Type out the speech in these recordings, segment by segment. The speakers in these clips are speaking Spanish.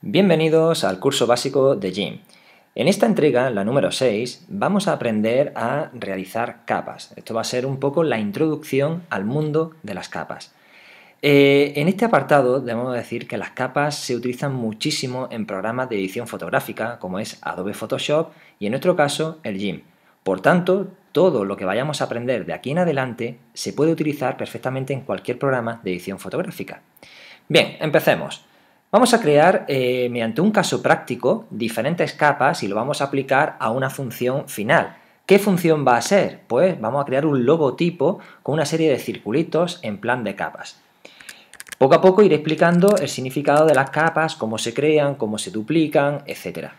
Bienvenidos al curso básico de GIMP. En esta entrega, la número 6, vamos a aprender a realizar capas. Esto va a ser un poco la introducción al mundo de las capas. En este apartado debemos decir que las capas se utilizan muchísimo en programas de edición fotográfica como es Adobe Photoshop y en nuestro caso el GIMP. Por tanto, todo lo que vayamos a aprender de aquí en adelante se puede utilizar perfectamente en cualquier programa de edición fotográfica. Bien, empecemos. Vamos a crear, mediante un caso práctico, diferentes capas y lo vamos a aplicar a una función final. ¿Qué función va a ser? Pues vamos a crear un logotipo con una serie de circulitos en plan de capas. Poco a poco iré explicando el significado de las capas, cómo se crean, cómo se duplican, etc.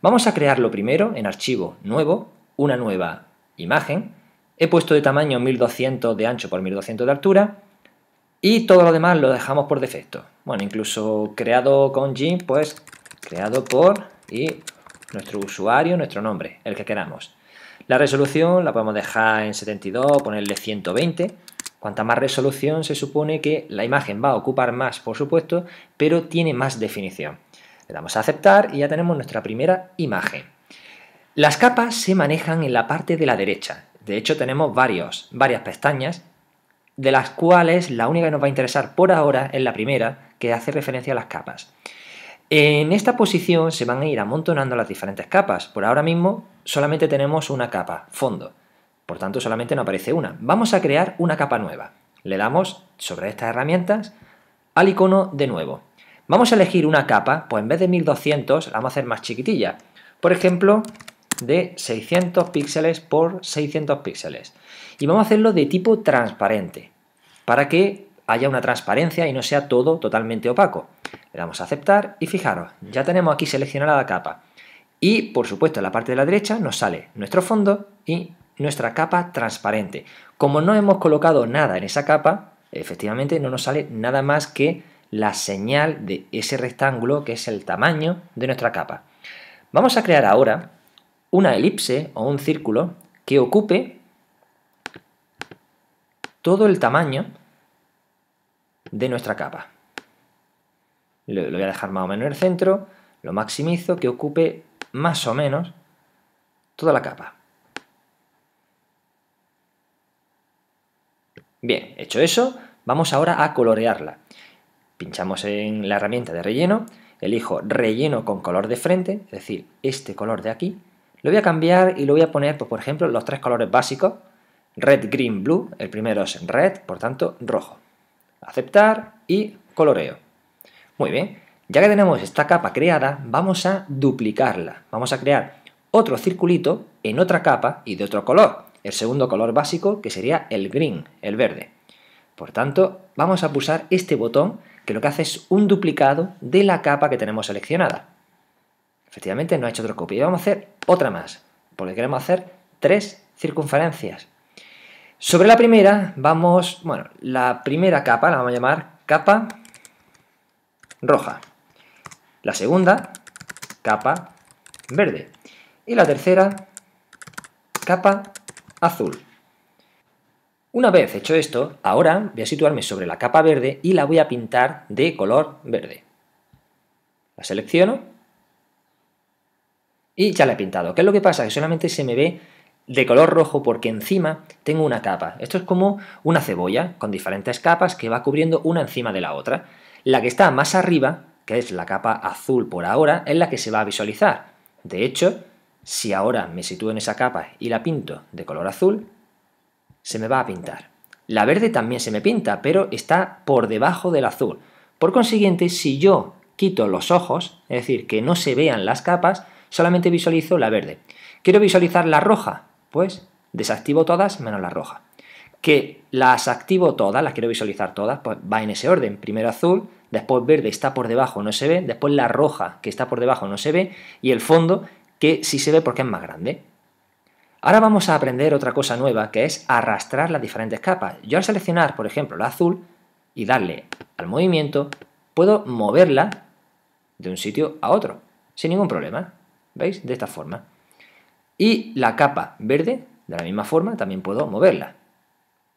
Vamos a crearlo primero en archivo nuevo, una nueva imagen. He puesto de tamaño 1200 de ancho por 1200 de altura. Y todo lo demás lo dejamos por defecto. Bueno, incluso creado con GIMP, pues creado por y nuestro usuario, nuestro nombre, el que queramos. La resolución la podemos dejar en 72, ponerle 120. Cuanta más resolución se supone que la imagen va a ocupar más, por supuesto, pero tiene más definición. Le damos a aceptar y ya tenemos nuestra primera imagen. Las capas se manejan en la parte de la derecha. De hecho, tenemos varias pestañas, de las cuales la única que nos va a interesar por ahora es la primera, que hace referencia a las capas. En esta posición se van a ir amontonando las diferentes capas. Por ahora mismo solamente tenemos una capa, fondo. Por tanto, solamente nos aparece una. Vamos a crear una capa nueva. Le damos sobre estas herramientas al icono de nuevo. Vamos a elegir una capa, pues en vez de 1200 la vamos a hacer más chiquitilla. Por ejemplo, de 600 píxeles por 600 píxeles. Y vamos a hacerlo de tipo transparente, para que haya una transparencia y no sea todo totalmente opaco. Le damos a aceptar y fijaros, ya tenemos aquí seleccionada la capa. Y por supuesto en la parte de la derecha nos sale nuestro fondo y nuestra capa transparente. Como no hemos colocado nada en esa capa, efectivamente no nos sale nada más que la señal de ese rectángulo que es el tamaño de nuestra capa. Vamos a crear ahora una elipse o un círculo que ocupe todo el tamaño de nuestra capa. Lo voy a dejar más o menos en el centro, lo maximizo, que ocupe más o menos toda la capa. Bien, hecho eso, vamos ahora a colorearla. Pinchamos en la herramienta de relleno, elijo relleno con color de frente, es decir, este color de aquí. Lo voy a cambiar y lo voy a poner, pues, por ejemplo, los tres colores básicos, red, green, blue. El primero es red, por tanto, rojo. Aceptar y coloreo. Muy bien, ya que tenemos esta capa creada, vamos a duplicarla. Vamos a crear otro circulito en otra capa y de otro color. El segundo color básico, que sería el green, el verde. Por tanto, vamos a pulsar este botón que lo que hace es un duplicado de la capa que tenemos seleccionada. Efectivamente, no ha hecho otra copia. Y vamos a hacer otra más, porque queremos hacer 3 circunferencias. Sobre la primera, la primera capa la vamos a llamar capa roja. La segunda, capa verde. Y la tercera, capa azul. Una vez hecho esto, ahora voy a situarme sobre la capa verde y la voy a pintar de color verde. La selecciono y ya la he pintado. ¿Qué es lo que pasa? Que solamente se me ve de color rojo porque encima tengo una capa. Esto es como una cebolla con diferentes capas que va cubriendo una encima de la otra. La que está más arriba, que es la capa azul por ahora, es la que se va a visualizar. De hecho, si ahora me sitúo en esa capa y la pinto de color azul, se me va a pintar. La verde también se me pinta, pero está por debajo del azul. Por consiguiente, si yo quito los ojos, es decir, que no se vean las capas, solamente visualizo la verde. ¿Quiero visualizar la roja? Pues desactivo todas menos la roja. Que las activo todas, las quiero visualizar todas, pues va en ese orden. Primero azul, después verde está por debajo, no se ve, después la roja que está por debajo no se ve y el fondo que sí se ve porque es más grande. Ahora vamos a aprender otra cosa nueva que es arrastrar las diferentes capas. Yo al seleccionar, por ejemplo, la azul y darle al movimiento, puedo moverla de un sitio a otro sin ningún problema. ¿Veis? De esta forma. Y la capa verde, de la misma forma, también puedo moverla.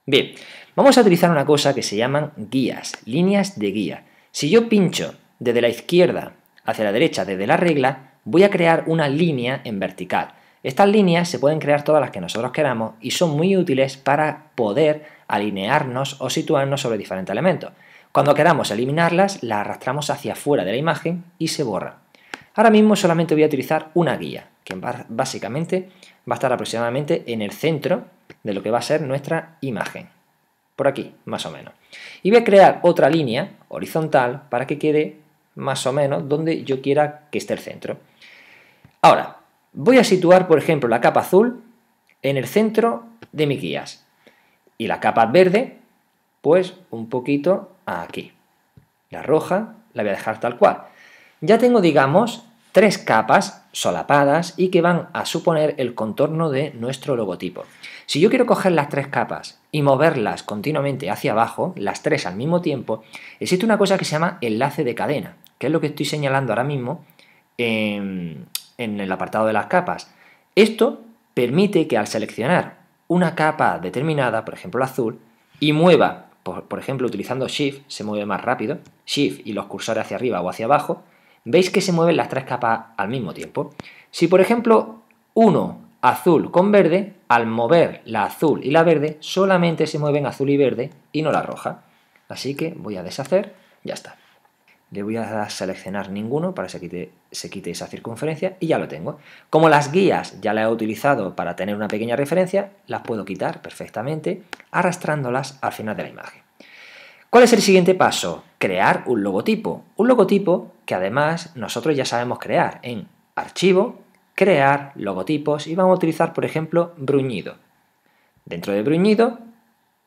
Bien, vamos a utilizar una cosa que se llaman guías, líneas de guía. Si yo pincho desde la izquierda hacia la derecha desde la regla, voy a crear una línea en vertical. Estas líneas se pueden crear todas las que nosotros queramos y son muy útiles para poder alinearnos o situarnos sobre diferentes elementos. Cuando queramos eliminarlas, las arrastramos hacia afuera de la imagen y se borran. Ahora mismo solamente voy a utilizar una guía, que básicamente va a estar aproximadamente en el centro de lo que va a ser nuestra imagen. Por aquí, más o menos. Y voy a crear otra línea horizontal para que quede más o menos donde yo quiera que esté el centro. Ahora, voy a situar, por ejemplo, la capa azul en el centro de mis guías. Y la capa verde, pues un poquito aquí. La roja la voy a dejar tal cual. Ya tengo, digamos, 3 capas solapadas y que van a suponer el contorno de nuestro logotipo. Si yo quiero coger las 3 capas y moverlas continuamente hacia abajo, las 3 al mismo tiempo, existe una cosa que se llama enlace de cadena, que es lo que estoy señalando ahora mismo en el apartado de las capas. Esto permite que al seleccionar una capa determinada, por ejemplo el azul, y mueva, por ejemplo utilizando Shift, se mueve más rápido, Shift y los cursores hacia arriba o hacia abajo, veis que se mueven las 3 capas al mismo tiempo. Si por ejemplo uno azul con verde, al mover la azul y la verde, solamente se mueven azul y verde y no la roja. Así que voy a deshacer, ya está. Le voy a seleccionar ninguno para que se quite esa circunferencia y ya lo tengo. Como las guías ya las he utilizado para tener una pequeña referencia, las puedo quitar perfectamente arrastrándolas al final de la imagen. ¿Cuál es el siguiente paso? Crear un logotipo. Un logotipo que además nosotros ya sabemos crear en Archivo, Crear, Logotipos y vamos a utilizar, por ejemplo, Bruñido. Dentro de Bruñido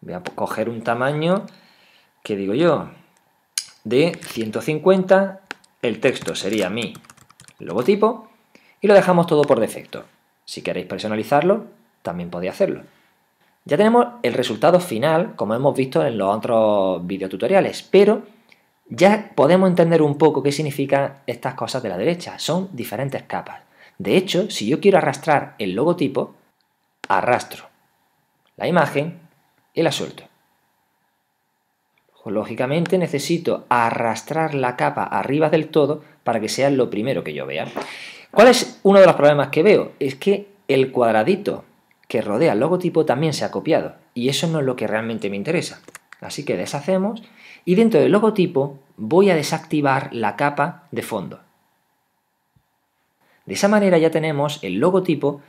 voy a coger un tamaño, que digo yo, de 150, el texto sería mi logotipo y lo dejamos todo por defecto. Si queréis personalizarlo, también podéis hacerlo. Ya tenemos el resultado final, como hemos visto en los otros videotutoriales, pero ya podemos entender un poco qué significan estas cosas de la derecha. Son diferentes capas. De hecho, si yo quiero arrastrar el logotipo, arrastro la imagen y la suelto. Lógicamente necesito arrastrar la capa arriba del todo para que sea lo primero que yo vea. ¿Cuál es uno de los problemas que veo? Es que el cuadradito que rodea el logotipo también se ha copiado y eso no es lo que realmente me interesa. Así que deshacemos y dentro del logotipo voy a desactivar la capa de fondo. De esa manera ya tenemos el logotipo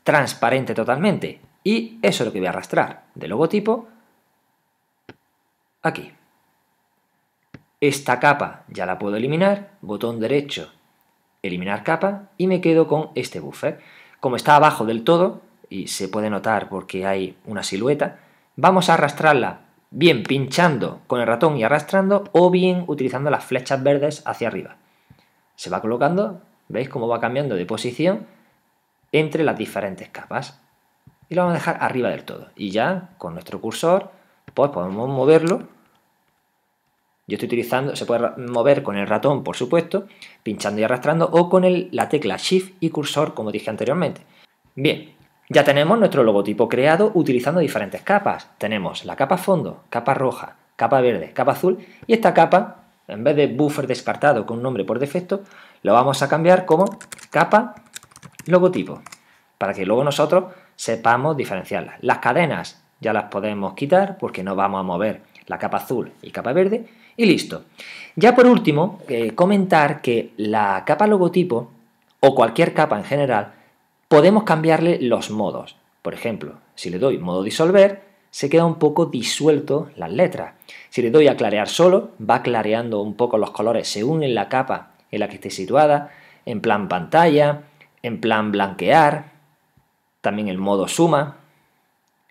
transparente totalmente y eso es lo que voy a arrastrar del logotipo aquí. Esta capa ya la puedo eliminar, botón derecho, eliminar capa y me quedo con este buffer. Como está abajo del todo y se puede notar porque hay una silueta, vamos a arrastrarla bien pinchando con el ratón y arrastrando o bien utilizando las flechas verdes hacia arriba. Se va colocando, ¿veis cómo va cambiando de posición entre las diferentes capas? Y lo vamos a dejar arriba del todo. Y ya con nuestro cursor pues podemos moverlo. Yo estoy utilizando, se puede mover con el ratón, por supuesto, pinchando y arrastrando, o con la tecla Shift y cursor, como dije anteriormente. Bien, ya tenemos nuestro logotipo creado utilizando diferentes capas. Tenemos la capa fondo, capa roja, capa verde, capa azul, y esta capa, en vez de buffer descartado con un nombre por defecto, lo vamos a cambiar como capa logotipo, para que luego nosotros sepamos diferenciarlas. Las cadenas ya las podemos quitar porque no vamos a mover la capa azul y capa verde y listo. Ya por último, comentar que la capa logotipo o cualquier capa en general podemos cambiarle los modos. Por ejemplo, si le doy modo disolver, se queda un poco disuelto las letras. Si le doy a clarear solo, va clareando un poco los colores según en la capa en la que esté situada, en plan pantalla, en plan blanquear, también el modo suma,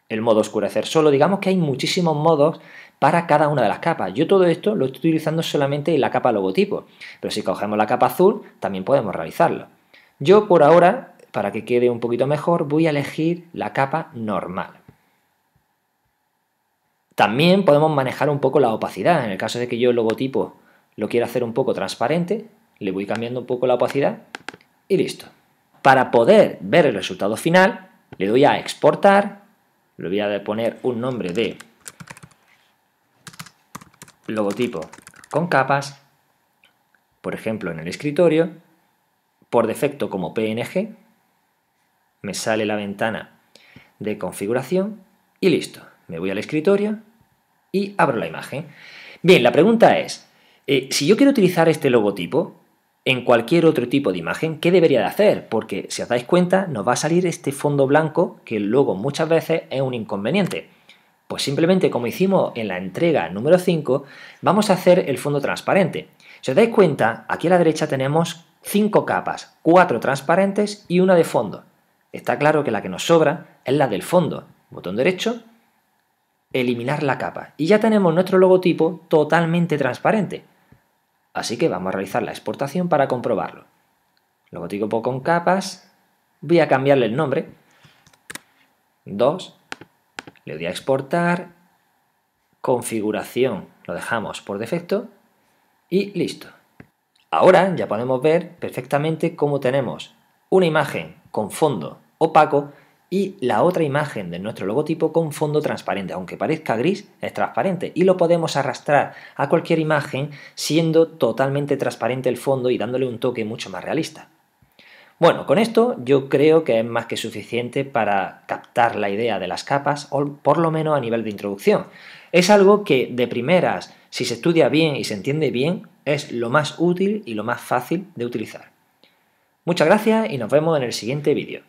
el modo oscurecer solo. Digamos que hay muchísimos modos para cada una de las capas. Yo todo esto lo estoy utilizando solamente en la capa logotipo, pero si cogemos la capa azul también podemos realizarlo. Yo por ahora, para que quede un poquito mejor, voy a elegir la capa normal. También podemos manejar un poco la opacidad. En el caso de que yo el logotipo lo quiera hacer un poco transparente, le voy cambiando un poco la opacidad y listo. Para poder ver el resultado final, le doy a exportar, le voy a poner un nombre de logotipo con capas por ejemplo en el escritorio, por defecto como PNG, me sale la ventana de configuración y listo. Me voy al escritorio y abro la imagen. Bien, la pregunta es, si yo quiero utilizar este logotipo en cualquier otro tipo de imagen, ¿qué debería de hacer? Porque si os dais cuenta, nos va a salir este fondo blanco que luego muchas veces es un inconveniente. Pues simplemente como hicimos en la entrega número 5, vamos a hacer el fondo transparente. Si os dais cuenta, aquí a la derecha tenemos 5 capas, 4 transparentes y una de fondo. Está claro que la que nos sobra es la del fondo. Botón derecho, eliminar la capa. Y ya tenemos nuestro logotipo totalmente transparente. Así que vamos a realizar la exportación para comprobarlo. Logotipo con capas. Voy a cambiarle el nombre. 2. Le doy a exportar. Configuración lo dejamos por defecto. Y listo. Ahora ya podemos ver perfectamente cómo tenemos una imagen con fondo opaco y la otra imagen de nuestro logotipo con fondo transparente. Aunque parezca gris, es transparente y lo podemos arrastrar a cualquier imagen siendo totalmente transparente el fondo y dándole un toque mucho más realista. Bueno, con esto yo creo que es más que suficiente para captar la idea de las capas, o por lo menos a nivel de introducción. Es algo que de primeras, si se estudia bien y se entiende bien, es lo más útil y lo más fácil de utilizar. Muchas gracias y nos vemos en el siguiente vídeo.